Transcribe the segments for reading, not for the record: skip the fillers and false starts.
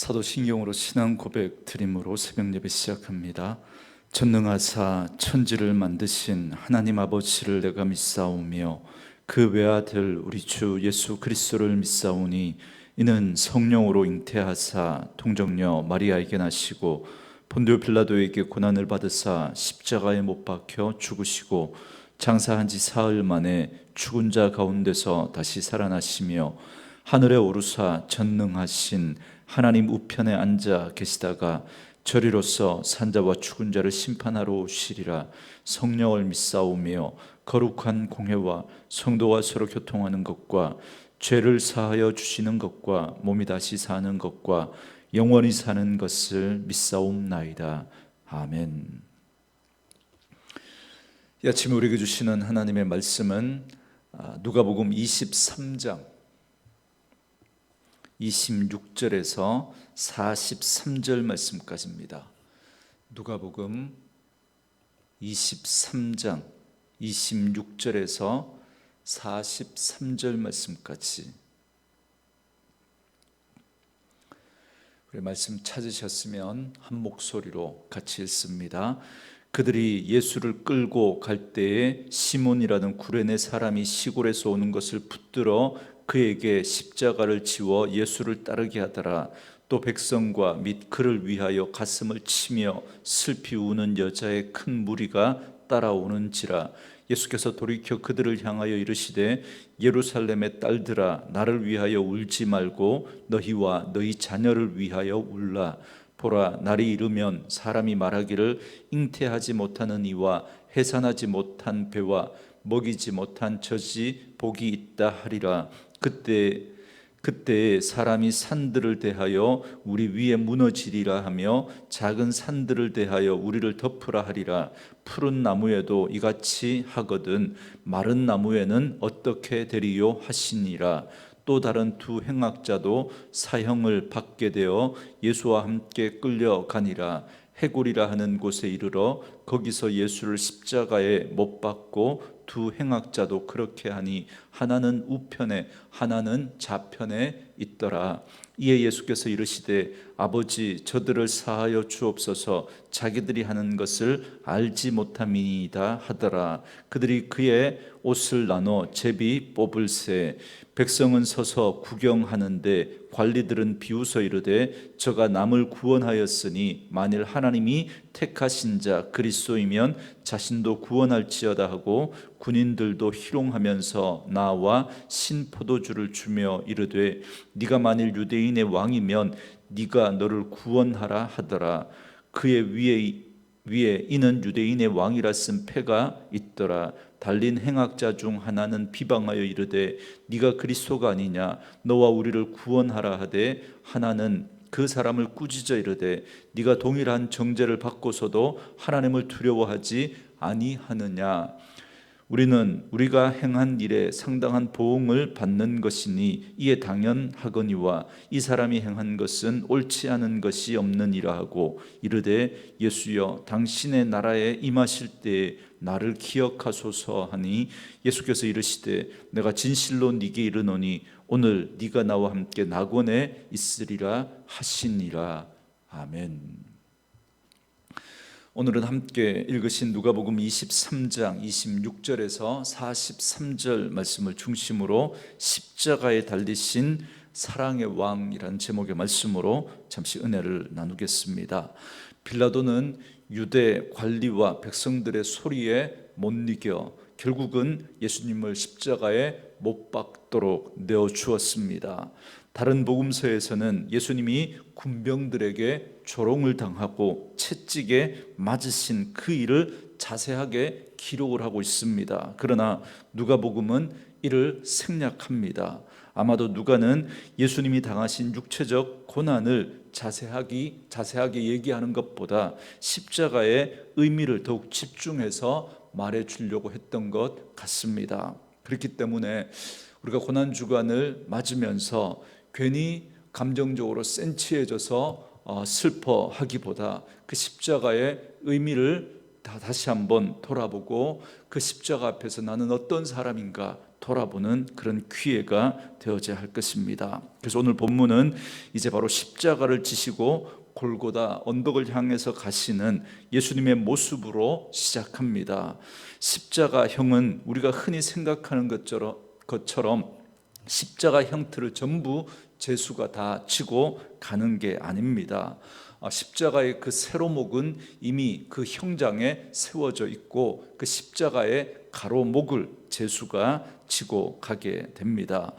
사도신경으로 신앙 고백 드림으로 새벽 예배 시작합니다. 전능하사 천지를 만드신 하나님 아버지를 내가 믿사오며 그 외아들 우리 주 예수 그리스도를 믿사오니 이는 성령으로 잉태하사 동정녀 마리아에게 나시고 본디오 빌라도에게 고난을 받으사 십자가에 못 박혀 죽으시고 장사한 지 사흘 만에 죽은 자 가운데서 다시 살아나시며 하늘에 오르사 전능하신 하나님 우편에 앉아 계시다가 저리로서 산자와 죽은 자를 심판하러 오시리라. 성령을 믿사오며 거룩한 공회와 성도와 서로 교통하는 것과 죄를 사하여 주시는 것과 몸이 다시 사는 것과 영원히 사는 것을 믿사옵나이다. 아멘. 이 아침에 우리에게 주시는 하나님의 말씀은 누가복음 23장 26절에서 43절 말씀까지입니다. 누가복음 23장 26절에서 43절 말씀까지. 우리 말씀 찾으셨으면 한 목소리로 같이 읽습니다. 그들이 예수를 끌고 갈 때에 시몬이라는 구레네 사람이 시골에서 오는 것을 붙들어 그에게 십자가를 지워 예수를 따르게 하더라. 또 백성과 및 그를 위하여 가슴을 치며 슬피 우는 여자의 큰 무리가 따라오는지라. 예수께서 돌이켜 그들을 향하여 이르시되 예루살렘의 딸들아 나를 위하여 울지 말고 너희와 너희 자녀를 위하여 울라. 보라, 날이 이르면 사람이 말하기를 잉태하지 못하는 이와 해산하지 못한 배와 먹이지 못한 젖이 복이 있다 하리라. 그때 사람이 산들을 대하여 우리 위에 무너지리라 하며 작은 산들을 대하여 우리를 덮으라 하리라. 푸른 나무에도 이같이 하거든 마른 나무에는 어떻게 되리요 하시니라. 또 다른 두 행악자도 사형을 받게 되어 예수와 함께 끌려가니라. 해골이라 하는 곳에 이르러 거기서 예수를 십자가에 못 박고 두 행악자도 그렇게 하니 하나는 우편에 하나는 좌편에 있더라. 이에 예수께서 이르시되 아버지 저들을 사하여 주옵소서 자기들이 하는 것을 알지 못함이니이다 하더라. 그들이 그의 옷을 나눠 제비 뽑을새. 백성은 서서 구경하는데 관리들은 비웃어 이르되 저가 남을 구원하였으니 만일 하나님이 택하신 자 그리스도이면 자신도 구원할지어다 하고 군인들도 희롱하면서 나와 신포도주를 주며 이르되 네가 만일 유대인의 왕이면 네가 너를 구원하라 하더라. 그의 위에 이는 유대인의 왕이라 쓴 패가 있더라. 달린 행악자 중 하나는 비방하여 이르되 네가 그리스도가 아니냐 너와 우리를 구원하라 하되 하나는 그 사람을 꾸짖어 이르되 네가 동일한 정죄를 받고서도 하나님을 두려워하지 아니하느냐. 우리는 우리가 행한 일에 상당한 보응을 받는 것이니 이에 당연하거니와 이 사람이 행한 것은 옳지 않은 것이 없느니라 하고 이르되 예수여 당신의 나라에 임하실 때에 나를 기억하소서 하니 예수께서 이르시되 내가 진실로 네게 이르노니 오늘 네가 나와 함께 낙원에 있으리라 하시니라. 아멘. 오늘은 함께 읽으신 누가복음 23장 26절에서 43절 말씀을 중심으로 십자가에 달리신 사랑의 왕이라는 제목의 말씀으로 잠시 은혜를 나누겠습니다. 빌라도는 유대 관리와 백성들의 소리에 못 이겨 결국은 예수님을 십자가에 못 박도록 내어주었습니다. 다른 복음서에서는 예수님이 군병들에게 조롱을 당하고 채찍에 맞으신 그 일을 자세하게 기록을 하고 있습니다. 그러나 누가복음은 이를 생략합니다. 아마도 누가는 예수님이 당하신 육체적 고난을 자세하게 얘기하는 것보다 십자가의 의미를 더욱 집중해서 말해주려고 했던 것 같습니다. 그렇기 때문에 우리가 고난주간을 맞으면서 괜히 감정적으로 센치해져서 슬퍼하기보다 그 십자가의 의미를 다시 한번 돌아보고 그 십자가 앞에서 나는 어떤 사람인가 돌아보는 그런 기회가 되어져야 할 것입니다. 그래서 오늘 본문은 이제 바로 십자가를 지시고 골고다 언덕을 향해서 가시는 예수님의 모습으로 시작합니다. 십자가형은 우리가 흔히 생각하는 것처럼 십자가 형태를 전부 제수가 다 지고 가는 게 아닙니다. 십자가의 그 세로목은 이미 그 형장에 세워져 있고 그 십자가의 가로목을 제수가 지고 가게 됩니다.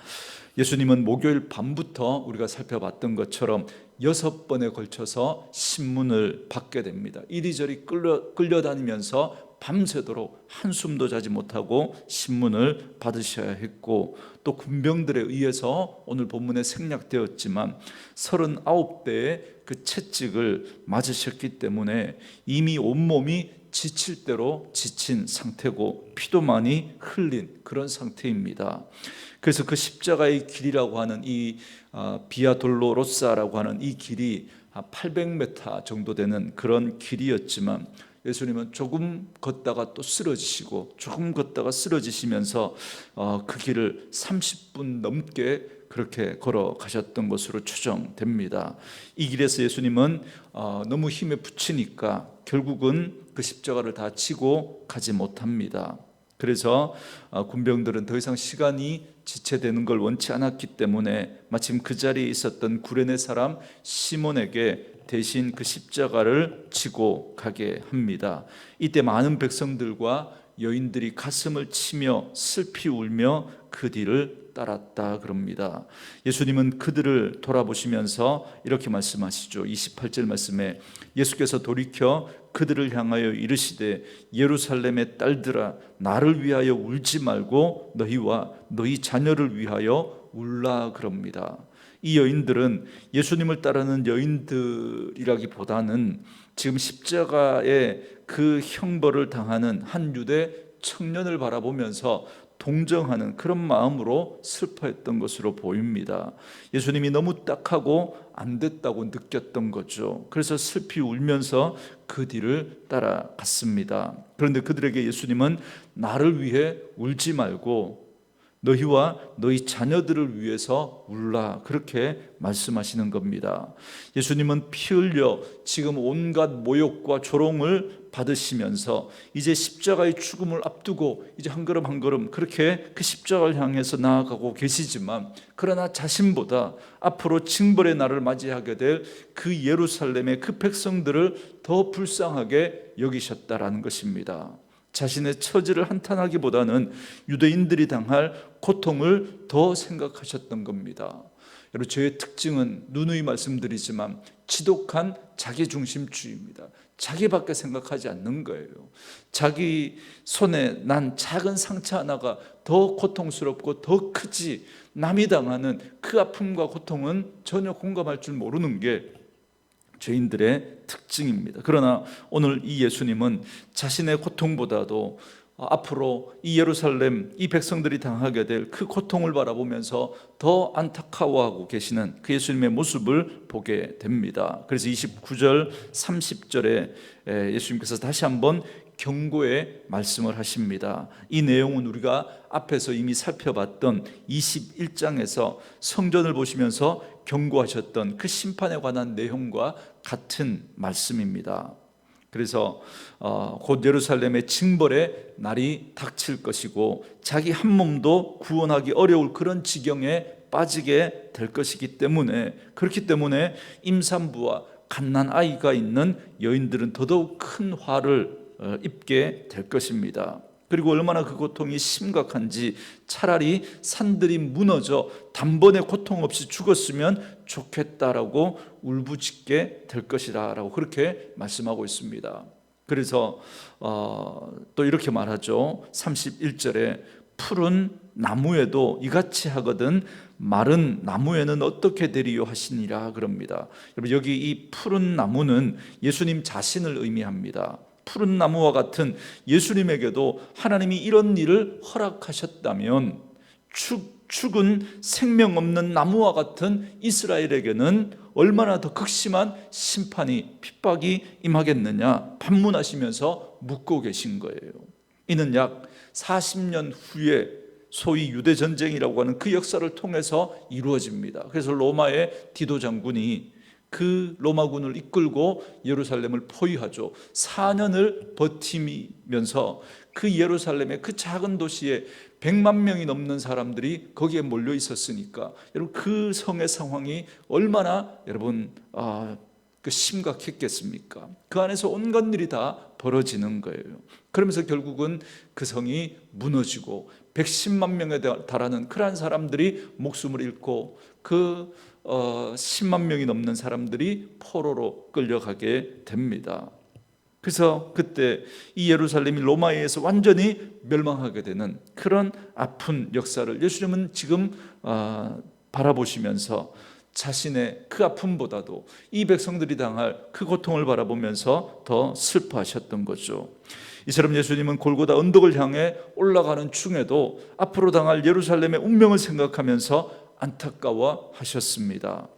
예수님은 목요일 밤부터 우리가 살펴봤던 것처럼 6번에 걸쳐서 신문을 받게 됩니다. 이리저리 끌려다니면서 밤새도록 한숨도 자지 못하고 신문을 받으셔야 했고, 또 군병들에 의해서 오늘 본문에 생략되었지만 39대의 그 채찍을 맞으셨기 때문에 이미 온몸이 지칠 대로 지친 상태고 피도 많이 흘린 그런 상태입니다. 그래서 그 십자가의 길이라고 하는 이 비아 돌로로사라고 하는 이 길이 800m 정도 되는 그런 길이었지만 예수님은 조금 걷다가 또 쓰러지시고 조금 걷다가 쓰러지시면서 그 길을 30분 넘게 그렇게 걸어가셨던 것으로 추정됩니다. 이 길에서 예수님은 너무 힘에 부치니까 결국은 그 십자가를 다 지고 가지 못합니다. 그래서 군병들은 더 이상 시간이 지체되는 걸 원치 않았기 때문에 마침 그 자리에 있었던 구레네 사람 시몬에게 대신 그 십자가를 지고 가게 합니다. 이때 많은 백성들과 여인들이 가슴을 치며 슬피 울며 그 뒤를 따랐다 그럽니다. 예수님은 그들을 돌아보시면서 이렇게 말씀하시죠. 28절 말씀에 예수께서 돌이켜 그들을 향하여 이르시되 예루살렘의 딸들아 나를 위하여 울지 말고 너희와 너희 자녀를 위하여 울라 그럽니다. 이 여인들은 예수님을 따르는 여인들이라기보다는 지금 십자가의 그 형벌을 당하는 한 유대 청년을 바라보면서 동정하는 그런 마음으로 슬퍼했던 것으로 보입니다. 예수님이 너무 딱하고 안 됐다고 느꼈던 거죠. 그래서 슬피 울면서 그 뒤를 따라갔습니다. 그런데 그들에게 예수님은 나를 위해 울지 말고 너희와 너희 자녀들을 위해서 울라 그렇게 말씀하시는 겁니다. 예수님은 피 흘려 지금 온갖 모욕과 조롱을 받으시면서 이제 십자가의 죽음을 앞두고 이제 한 걸음 한 걸음 그렇게 그 십자가를 향해서 나아가고 계시지만, 그러나 자신보다 앞으로 징벌의 날을 맞이하게 될 그 예루살렘의 그 백성들을 더 불쌍하게 여기셨다라는 것입니다. 자신의 처지를 한탄하기보다는 유대인들이 당할 고통을 더 생각하셨던 겁니다. 여러분, 저의 특징은 누누이 말씀드리지만 지독한 자기중심주의입니다. 자기밖에 생각하지 않는 거예요. 자기 손에 난 작은 상처 하나가 더 고통스럽고 더 크지, 남이 당하는 그 아픔과 고통은 전혀 공감할 줄 모르는 게 죄인들의 특징입니다. 그러나 오늘 이 예수님은 자신의 고통보다도 앞으로 이 예루살렘, 이 백성들이 당하게 될 그 고통을 바라보면서 더 안타까워하고 계시는 그 예수님의 모습을 보게 됩니다. 그래서 29절, 30절에 예수님께서 다시 한번 경고의 말씀을 하십니다. 이 내용은 우리가 앞에서 이미 살펴봤던 21장에서 성전을 보시면서 경고하셨던 그 심판에 관한 내용과 같은 말씀입니다. 그래서 곧 예루살렘의 징벌의 날이 닥칠 것이고 자기 한 몸도 구원하기 어려울 그런 지경에 빠지게 될 것이기 때문에, 그렇기 때문에 임산부와 갓난 아이가 있는 여인들은 더더욱 큰 화를 입게 될 것입니다. 그리고 얼마나 그 고통이 심각한지 차라리 산들이 무너져 단번에 고통 없이 죽었으면 좋겠다라고 울부짖게 될 것이다 라고 그렇게 말씀하고 있습니다. 그래서 또 이렇게 말하죠. 31절에 푸른 나무에도 이같이 하거든 마른 나무에는 어떻게 되리요 하시니라 그럽니다. 여러분, 여기 이 푸른 나무는 예수님 자신을 의미합니다. 푸른 나무와 같은 예수님에게도 하나님이 이런 일을 허락하셨다면 죽은 생명 없는 나무와 같은 이스라엘에게는 얼마나 더 극심한 심판이, 핍박이 임하겠느냐 반문하시면서 묻고 계신 거예요. 이는 약 40년 후에 소위 유대 전쟁이라고 하는 그 역사를 통해서 이루어집니다. 그래서 로마의 디도 장군이 그 로마군을 이끌고 예루살렘을 포위하죠. 4년을 버티면서 그 예루살렘의 그 작은 도시에 100만 명이 넘는 사람들이 거기에 몰려 있었으니까 여러분 그 성의 상황이 얼마나 여러분 그 심각했겠습니까? 그 안에서 온갖 일이 다 벌어지는 거예요. 그러면서 결국은 그 성이 무너지고 110만 명에 달하는 그러한 사람들이 목숨을 잃고 그 10만 명이 넘는 사람들이 포로로 끌려가게 됩니다. 그래서 그때 이 예루살렘이 로마에 의해서 완전히 멸망하게 되는 그런 아픈 역사를 예수님은 지금 바라보시면서 자신의 그 아픔보다도 이 백성들이 당할 그 고통을 바라보면서 더 슬퍼하셨던 거죠. 이처럼 예수님은 골고다 언덕을 향해 올라가는 중에도 앞으로 당할 예루살렘의 운명을 생각하면서 안타까워하셨습니다.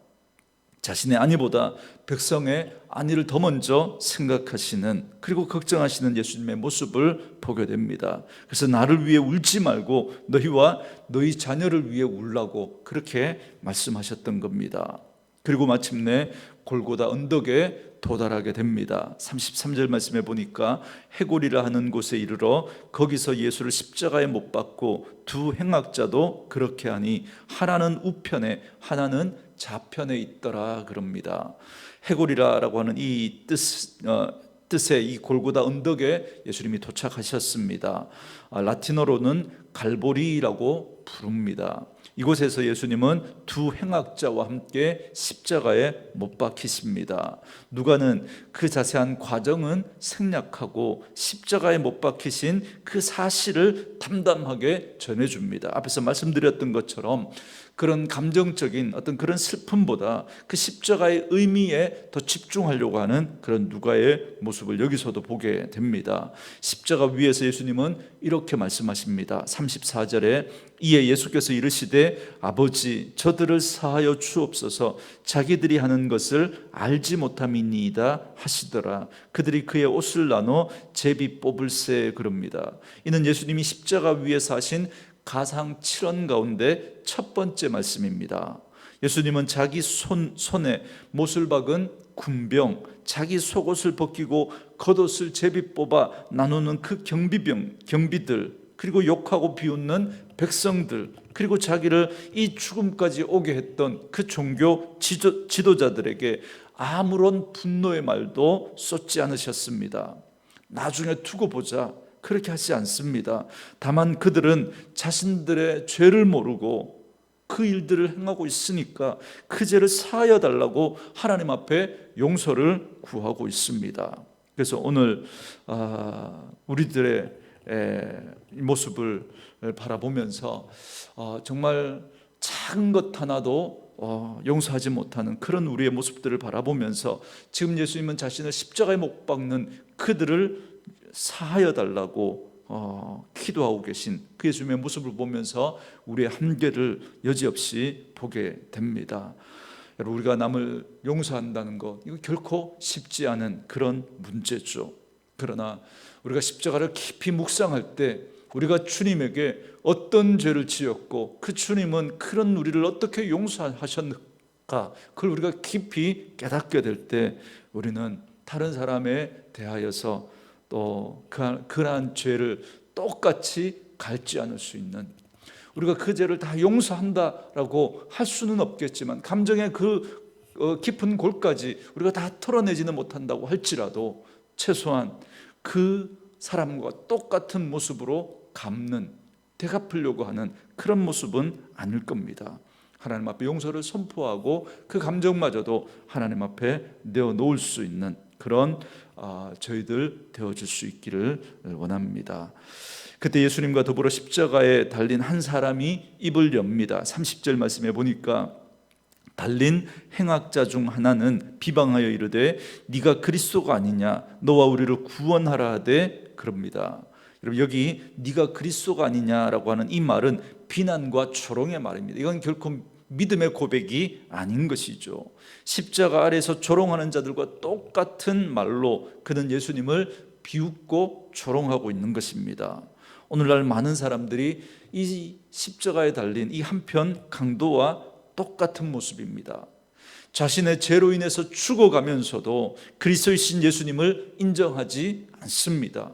자신의 안위보다 백성의 안위를 더 먼저 생각하시는, 그리고 걱정하시는 예수님의 모습을 보게 됩니다. 그래서 나를 위해 울지 말고 너희와 너희 자녀를 위해 울라고 그렇게 말씀하셨던 겁니다. 그리고 마침내 골고다 언덕에 도달하게 됩니다. 33절 말씀에 보니까 해골이라 하는 곳에 이르러 거기서 예수를 십자가에 못 박고 두 행악자도 그렇게 하니 하나는 우편에 하나는 좌편에 있더라 그럽니다. 해골이라고 하는 이 뜻의 이 골고다 언덕에 예수님이 도착하셨습니다. 라틴어로는 갈보리라고 부릅니다. 이곳에서 예수님은 두 행악자와 함께 십자가에 못 박히십니다. 누가는 그 자세한 과정은 생략하고 십자가에 못 박히신 그 사실을 담담하게 전해줍니다. 앞에서 말씀드렸던 것처럼 그런 감정적인 어떤 그런 슬픔보다 그 십자가의 의미에 더 집중하려고 하는 그런 누가의 모습을 여기서도 보게 됩니다. 십자가 위에서 예수님은 이렇게 말씀하십니다. 34절에 이에 예수께서 이르시되 아버지 저들을 사하여 주옵소서 자기들이 하는 것을 알지 못함이니이다 하시더라. 그들이 그의 옷을 나눠 제비 뽑을세 그럽니다. 이는 예수님이 십자가 위에서 하신 가상 7원 가운데 첫 번째 말씀입니다. 예수님은 자기 손에 못을 박은 군병, 자기 속옷을 벗기고 겉옷을 제비 뽑아 나누는 그 경비들, 그리고 욕하고 비웃는 백성들, 그리고 자기를 이 죽음까지 오게 했던 그 종교 지도자들에게 아무런 분노의 말도 쏟지 않으셨습니다. 나중에 두고 보자 그렇게 하지 않습니다. 다만 그들은 자신들의 죄를 모르고 그 일들을 행하고 있으니까 그 죄를 사하여 달라고 하나님 앞에 용서를 구하고 있습니다. 그래서 오늘 우리들의 모습을 바라보면서 정말 작은 것 하나도 용서하지 못하는 그런 우리의 모습들을 바라보면서 지금 예수님은 자신을 십자가에 못 박는 그들을 사하여 달라고 기도하고 계신 그 예수님의 모습을 보면서 우리의 한계를 여지없이 보게 됩니다. 여러분, 우리가 남을 용서한다는 것, 이거 결코 쉽지 않은 그런 문제죠. 그러나 우리가 십자가를 깊이 묵상할 때 우리가 주님에게 어떤 죄를 지었고 그 주님은 그런 우리를 어떻게 용서하셨는가, 그걸 우리가 깊이 깨닫게 될 때 우리는 다른 사람에 대하여서 또 그러한 죄를 똑같이 갈지 않을 수 있는, 우리가 그 죄를 다 용서한다라고 할 수는 없겠지만 감정의 그 깊은 골까지 우리가 다 털어내지는 못한다고 할지라도 최소한 그 사람과 똑같은 모습으로 갚는, 되갚으려고 하는 그런 모습은 아닐 겁니다. 하나님 앞에 용서를 선포하고 그 감정마저도 하나님 앞에 내어놓을 수 있는 그런 저희들 되어줄 수 있기를 원합니다. 그때 예수님과 더불어 십자가에 달린 한 사람이 입을 엽니다. 30절 말씀에 보니까 달린 행악자 중 하나는 비방하여 이르되 네가 그리스도가 아니냐 너와 우리를 구원하라 하되 그럽니다. 여러분, 여기 네가 그리스도가 아니냐라고 하는 이 말은 비난과 조롱의 말입니다. 이건 결코 믿음의 고백이 아닌 것이죠. 십자가 아래에서 조롱하는 자들과 똑같은 말로 그는 예수님을 비웃고 조롱하고 있는 것입니다. 오늘날 많은 사람들이 이 십자가에 달린 이 한편 강도와 똑같은 모습입니다. 자신의 죄로 인해서 죽어가면서도 그리스도이신 예수님을 인정하지 않습니다.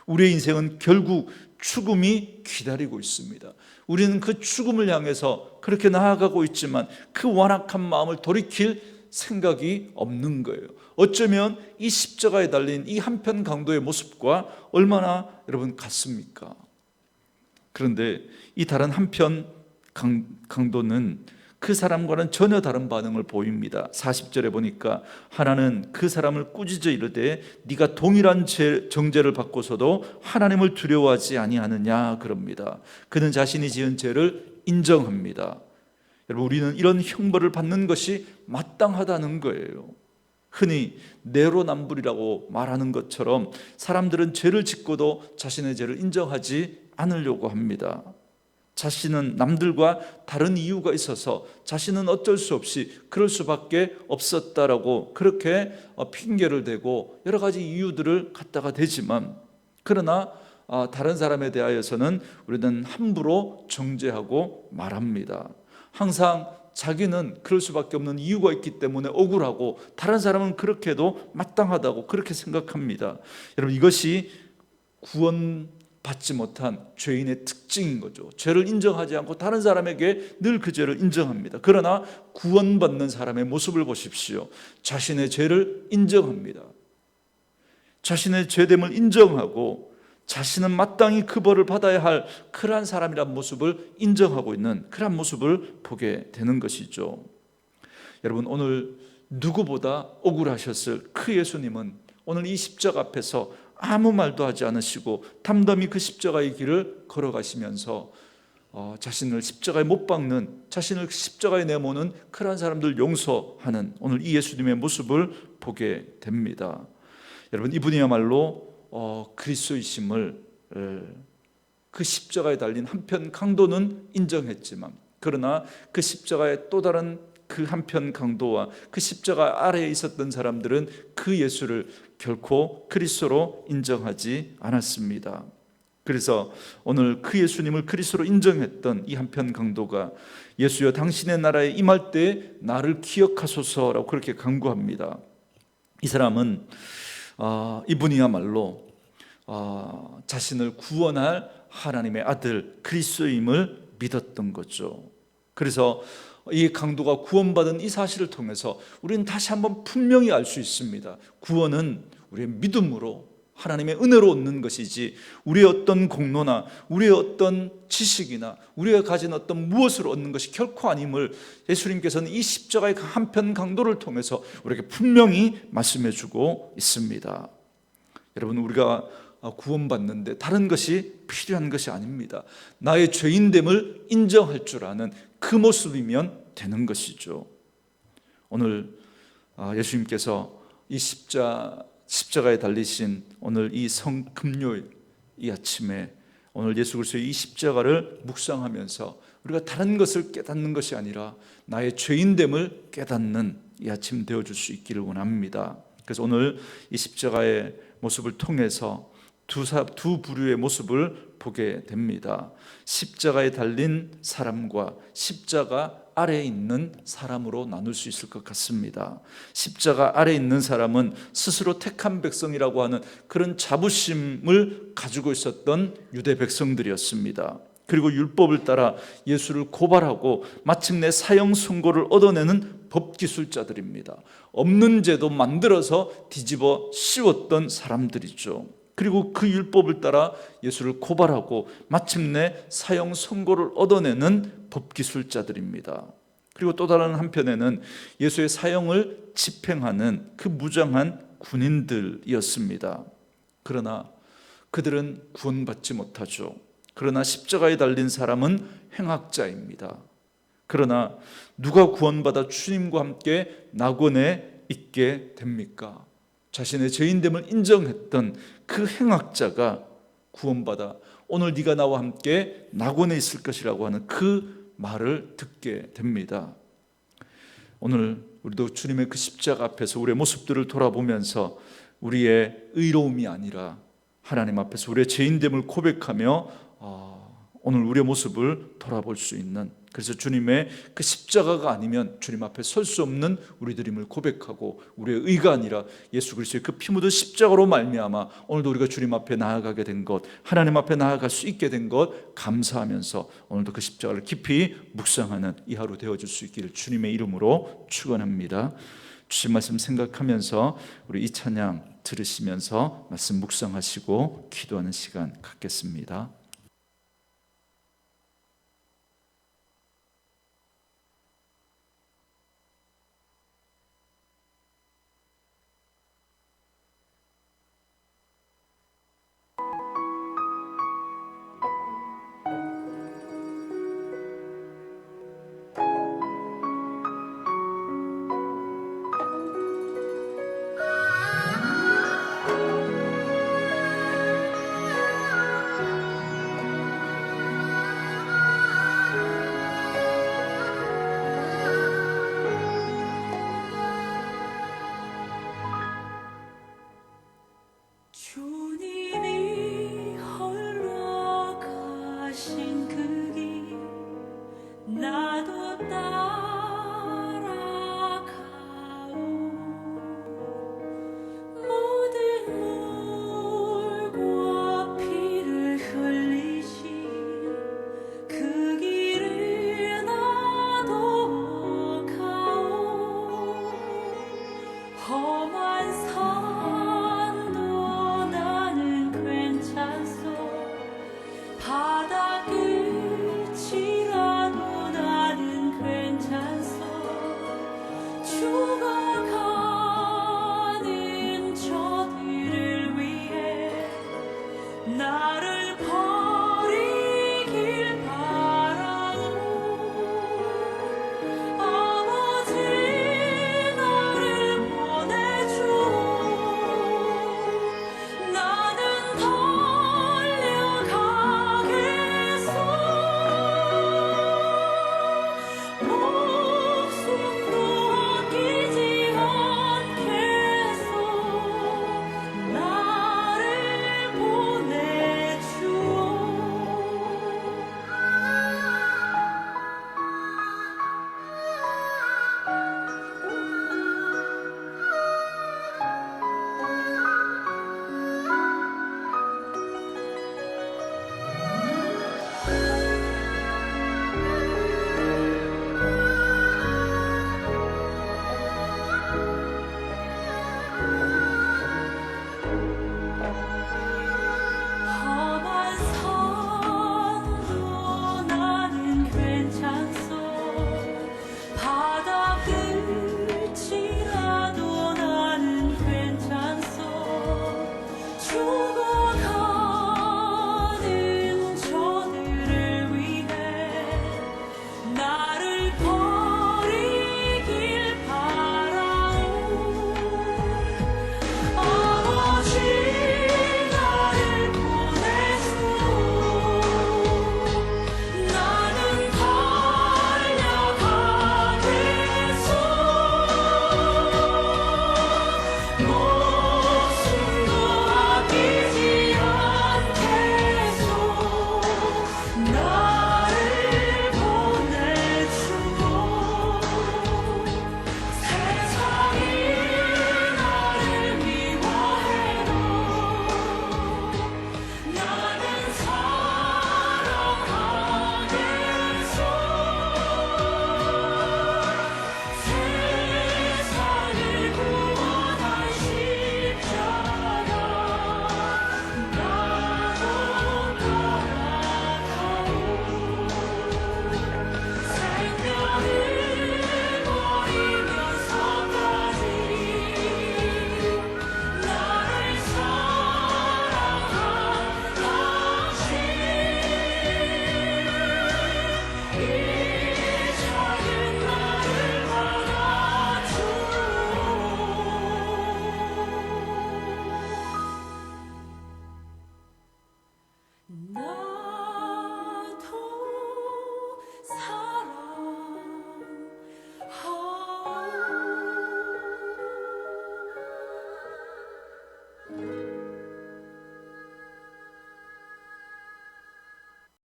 우리의 인생은 결국 죽음이 기다리고 있습니다. 우리는 그 죽음을 향해서 그렇게 나아가고 있지만 그 완악한 마음을 돌이킬 생각이 없는 거예요. 어쩌면 이 십자가에 달린 이 한편 강도의 모습과 얼마나 여러분 같습니까? 그런데 이 다른 한편 강도는 그 사람과는 전혀 다른 반응을 보입니다. 40절에 보니까 하나는 그 사람을 꾸짖어 이르되 네가 동일한 정죄를 받고서도 하나님을 두려워하지 아니하느냐 그럽니다. 그는 자신이 지은 죄를 인정합니다. 여러분, 우리는 이런 형벌을 받는 것이 마땅하다는 거예요. 흔히 내로남불이라고 말하는 것처럼 사람들은 죄를 짓고도 자신의 죄를 인정하지 않으려고 합니다. 자신은 남들과 다른 이유가 있어서 자신은 어쩔 수 없이 그럴 수밖에 없었다라고 그렇게 핑계를 대고 여러 가지 이유들을 갖다가 대지만, 그러나 다른 사람에 대하여서는 우리는 함부로 정죄하고 말합니다. 항상 자기는 그럴 수밖에 없는 이유가 있기 때문에 억울하고 다른 사람은 그렇게 해도 마땅하다고 그렇게 생각합니다. 여러분, 이것이 구원받지 못한 죄인의 특징인 거죠. 죄를 인정하지 않고 다른 사람에게 늘 그 죄를 인정합니다. 그러나 구원받는 사람의 모습을 보십시오. 자신의 죄를 인정합니다. 자신의 죄됨을 인정하고 자신은 마땅히 그 벌을 받아야 할 그러한 사람이란 모습을 인정하고 있는 그러한 모습을 보게 되는 것이죠. 여러분, 오늘 누구보다 억울하셨을 그 예수님은 오늘 이 십자가 앞에서 아무 말도 하지 않으시고 담담히 그 십자가의 길을 걸어가시면서 자신을 십자가에 못 박는, 자신을 십자가에 내모는 그러한 사람들 용서하는 오늘 이 예수님의 모습을 보게 됩니다. 여러분, 이분이야말로 그리스도이심을 그 십자가에 달린 한편 강도는 인정했지만, 그러나 그 십자가의 또 다른 그 한편 강도와 그 십자가 아래에 있었던 사람들은 그 예수를 결코 그리스도로 인정하지 않았습니다. 그래서 오늘 그 예수님을 그리스도로 인정했던 이 한편 강도가 예수여 당신의 나라에 임할 때 나를 기억하소서라고 그렇게 간구합니다. 이 사람은 이분이야말로 자신을 구원할 하나님의 아들 그리스도임을 믿었던 거죠. 그래서 이 강도가 구원받은 이 사실을 통해서 우리는 다시 한번 분명히 알 수 있습니다. 구원은 우리의 믿음으로 하나님의 은혜로 얻는 것이지 우리의 어떤 공로나 우리의 어떤 지식이나 우리가 가진 어떤 무엇으로 얻는 것이 결코 아님을 예수님께서는 이 십자가의 한편 강도를 통해서 우리에게 분명히 말씀해 주고 있습니다. 여러분, 우리가 구원받는데 다른 것이 필요한 것이 아닙니다. 나의 죄인됨을 인정할 줄 아는 그 모습이면 되는 것이죠. 오늘 예수님께서 이 십자가에 달리신 오늘 이 금요일 이 아침에 오늘 예수 그리스도의 이 십자가를 묵상하면서 우리가 다른 것을 깨닫는 것이 아니라 나의 죄인됨을 깨닫는 이 아침 되어줄 수 있기를 원합니다. 그래서 오늘 이 십자가의 모습을 통해서 두 부류의 모습을 보게 됩니다. 십자가에 달린 사람과 십자가 아래에 있는 사람으로 나눌 수 있을 것 같습니다. 십자가 아래에 있는 사람은 스스로 택한 백성이라고 하는 그런 자부심을 가지고 있었던 유대 백성들이었습니다. 그리고 율법을 따라 예수를 고발하고 마침내 사형 선고를 얻어내는 법기술자들입니다. 없는 죄도 만들어서 뒤집어 씌웠던 사람들이죠. 그리고 그 율법을 따라 예수를 고발하고 마침내 사형 선고를 얻어내는 법기술자들입니다. 그리고 또 다른 한편에는 예수의 사형을 집행하는 그 무장한 군인들이었습니다. 그러나 그들은 구원받지 못하죠. 그러나 십자가에 달린 사람은 행악자입니다. 그러나 누가 구원받아 주님과 함께 낙원에 있게 됩니까? 자신의 죄인됨을 인정했던 그 행악자가 구원받아 오늘 네가 나와 함께 낙원에 있을 것이라고 하는 그 말을 듣게 됩니다. 오늘 우리도 주님의 그 십자가 앞에서 우리의 모습들을 돌아보면서 우리의 의로움이 아니라 하나님 앞에서 우리의 죄인됨을 고백하며 오늘 우리의 모습을 돌아볼 수 있는, 그래서 주님의 그 십자가가 아니면 주님 앞에 설 수 없는 우리들임을 고백하고, 우리의 의가 아니라 예수 그리스도의 그 피 묻은 십자가로 말미암아 오늘도 우리가 주님 앞에 나아가게 된 것, 하나님 앞에 나아갈 수 있게 된 것 감사하면서 오늘도 그 십자가를 깊이 묵상하는 이 하루 되어줄 수 있기를 주님의 이름으로 축원합니다. 주신 말씀 생각하면서 우리 이 찬양 들으시면서 말씀 묵상하시고 기도하는 시간 갖겠습니다. 주님이 홀로 가신 그 길 나도 따라